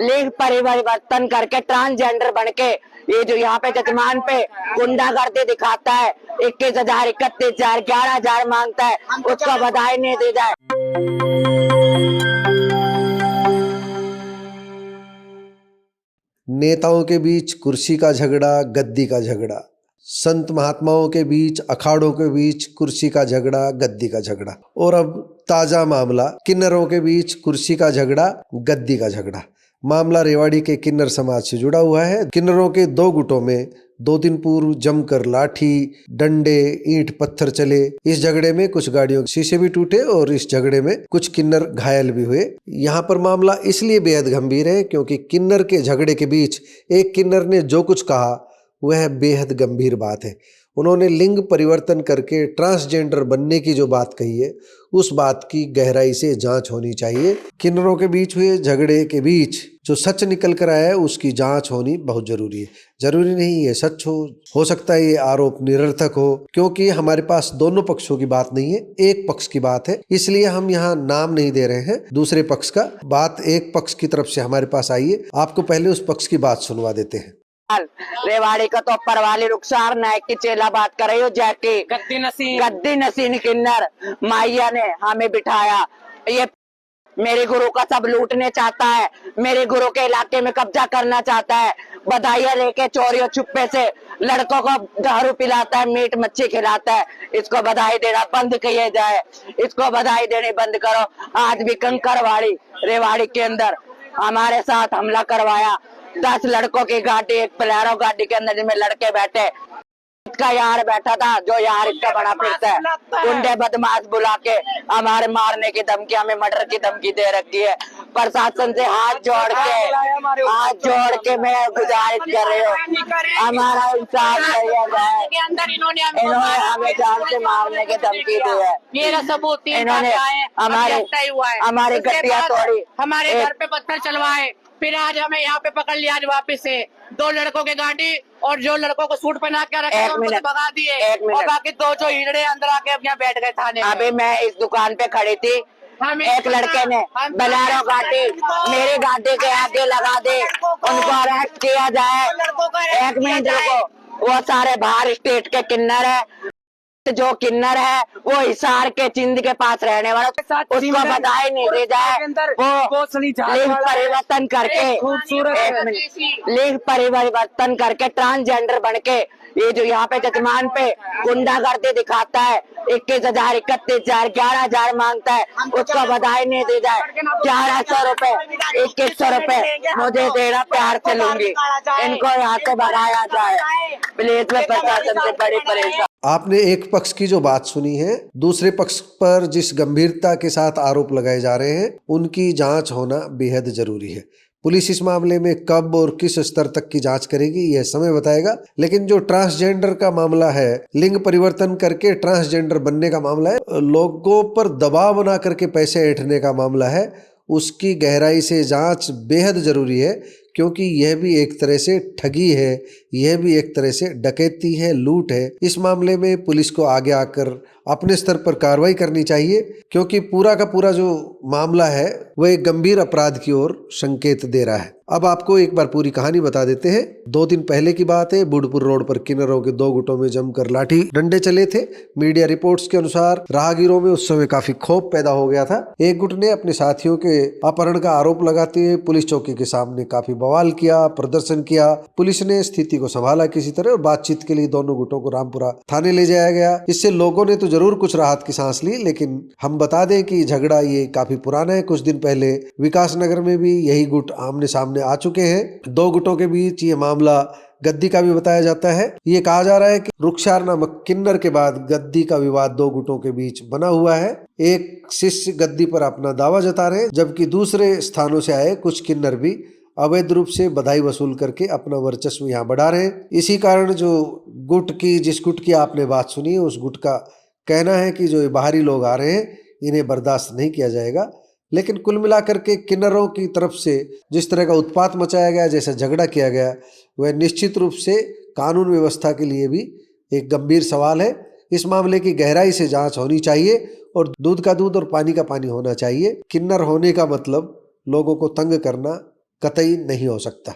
लिंग परिवर्तन करके ट्रांसजेंडर बनके ये जो यहाँ पे जजमान पे गुंडागर्दी दिखाता है, 21,000, 31,000, 11,000 मांगता है, उसको बधाई नहीं दी जाए। नेताओं के बीच कुर्सी का झगड़ा, गद्दी का झगड़ा। संत महात्माओं के बीच, अखाड़ों के बीच कुर्सी का झगड़ा, गद्दी का झगड़ा। और अब ताजा मामला किन्नरों के बीच कुर्सी का झगड़ा, गद्दी का झगड़ा। मामला रेवाड़ी के किन्नर समाज से जुड़ा हुआ है। किन्नरों के दो गुटों में 2 दिन पूर्व जमकर लाठी, डंडे, ईंट पत्थर चले। इस झगड़े में कुछ गाड़ियों के शीशे भी टूटे और इस झगड़े में कुछ किन्नर घायल भी हुए। यहाँ पर मामला इसलिए बेहद गंभीर है क्योंकि किन्नर के झगड़े के बीच एक किन्नर ने जो कुछ कहा वह बेहद गंभीर बात है। उन्होंने लिंग परिवर्तन करके ट्रांसजेंडर बनने की जो बात कही है, उस बात की गहराई से जांच होनी चाहिए। किन्नरों के बीच हुए झगड़े के बीच जो सच निकल कर आया है उसकी जांच होनी बहुत जरूरी है। जरूरी नहीं है सच हो सकता है ये आरोप निरर्थक हो, क्योंकि हमारे पास दोनों पक्षों की बात नहीं है, एक पक्ष की बात है। इसलिए हम यहाँ नाम नहीं दे रहे हैं दूसरे पक्ष का। बात एक पक्ष की तरफ से हमारे पास आई है, आपको पहले उस पक्ष की बात सुनवा देते हैं। रेवाड़ी का तो ऊपर वाली रुखसार नायक की चेला बात कर रही हो, जैकी गद्दी नसीन किन्नर माइया ने हमें बिठाया। ये मेरे गुरु का सब लूटने चाहता है, मेरे गुरु के इलाके में कब्जा करना चाहता है। बधाइयां लेके चोरियों छुपे से लड़कों को दारू पिलाता है, मीट मच्छी खिलाता है। इसको बधाई देना बंद किया जाए, इसको बधाई देनी बंद करो। आज भी कंकरवाड़ी रेवाड़ी के अंदर हमारे साथ हमला करवाया। 10 लड़कों की गाड़ी, एक बोलेरो गाड़ी के अंदर जिसमें लड़के बैठे, इसका यार बैठा था जो यार इसका बड़ा फिरता है। गुंडे बदमाश बुला के हमारे मारने की धमकी, हमें मर्डर की धमकी दे रखी है। प्रशासन से हाथ जोड़ के मैं गुजारिश कर रही हूँ, हमारा इंसाफ किया जाए। इन्होंने हमें जान से मारने की धमकी दी है। मेरा सबूत इन्होंने हमारी गड्डियां तोड़ी, हमारे घर पे पत्थर चलवाए, फिर आज हमें यहाँ पे पकड़ लिया। आज वापस से 2 लड़कों की गाड़ी और जो लड़कों को सूट पहना के रखे उनको भगा दिए, और बाकी 2 जो हिजड़े अंदर आके अपने बैठ गए थाने। अभी मैं इस दुकान पे खड़ी थी, एक लड़के ने बोलेरो गाड़ी मेरी गाड़ी के आगे लगा दे, उनको अरेस्ट किया जाए। 1 मिनट रुको, वो सारे बाहर स्टेट के किन्नर है। जो किन्नर है वो हिसार के चिंद के पास रहने वाला, उसको बधाई नहीं दी जाए। वो लिंग परिवर्तन करके लिंग परिवर्तन करके ट्रांसजेंडर बनके ये जो यहाँ पे जजमान पे गुंडागर्दी दिखाता है, 21,000, 31,000, 11,000 मांगता है, उसको बधाई नहीं दी जाए। 1,100 रुपए, 2,100 रुपए मुझे देना प्यार से लूंगी, इनको यहाँ से भगाया जाए प्लीज। मैं प्रशासन से बड़ी परेशान। आपने एक पक्ष की जो बात सुनी है, दूसरे पक्ष पर जिस गंभीरता के साथ आरोप लगाए जा रहे हैं उनकी जांच होना बेहद जरूरी है। पुलिस इस मामले में कब और किस स्तर तक की जांच करेगी यह समय बताएगा, लेकिन जो ट्रांसजेंडर का मामला है, लिंग परिवर्तन करके ट्रांसजेंडर बनने का मामला है, लोगों पर दबाव बना करके पैसे ऐंठने का मामला है, उसकी गहराई से जांच बेहद जरूरी है, क्योंकि यह भी एक तरह से ठगी है, यह भी एक तरह से डकैती है, लूट है। इस मामले में पुलिस को आगे आकर अपने स्तर पर कार्रवाई करनी चाहिए, क्योंकि पूरा का पूरा जो मामला है वह एक गंभीर अपराध की ओर संकेत दे रहा है। अब आपको एक बार पूरी कहानी बता देते हैं। 2 दिन पहले की बात है, बुढ़पुर रोड पर किन्नरों के 2 गुटों में जमकर लाठी डंडे चले थे। मीडिया रिपोर्ट्स के अनुसार राहगीरों में उस समय काफी क्षोभ पैदा हो गया था। एक गुट ने अपने साथियों के अपहरण का आरोप लगाते हुए पुलिस चौकी के सामने काफी बवाल किया, प्रदर्शन किया। पुलिस ने स्थिति को संभाला किसी तरह और बातचीत के लिए दोनों गुटों को रामपुरा थाने ले जाया गया। इससे लोगों ने तो जरूर कुछ राहत की सांस ली, लेकिन हम बता दें कि झगड़ा ये काफी पुराना है। कुछ दिन पहले विकास नगर में भी यही गुट आमने सामने आ चुके हैं। 2 गुटों के बीच ये मामला गद्दी का भी बताया जाता है। ये कहा जा रहा है कि रुखसार नामक किन्नर के बाद गद्दी का विवाद 2 गुटों के बीच बना हुआ है। एक शिष्य गद्दी पर अपना दावा जता रहे हैं, जबकि दूसरे स्थानों से आए कुछ किन्नर भी अवैध रूप से बधाई वसूल करके अपना वर्चस्व यहाँ बढ़ा रहे हैं। इसी कारण जो जिस गुट की आपने बात सुनी है, उस गुट का कहना है कि जो बाहरी लोग आ रहे हैं इन्हें बर्दाश्त नहीं किया जाएगा। लेकिन कुल मिलाकर के किन्नरों की तरफ से जिस तरह का उत्पात मचाया गया, जैसा झगड़ा किया गया, वह निश्चित रूप से कानून व्यवस्था के लिए भी एक गंभीर सवाल है। इस मामले की गहराई से जांच होनी चाहिए और दूध का दूध और पानी का पानी होना चाहिए। किन्नर होने का मतलब लोगों को तंग करना, कतई नहीं हो सकता।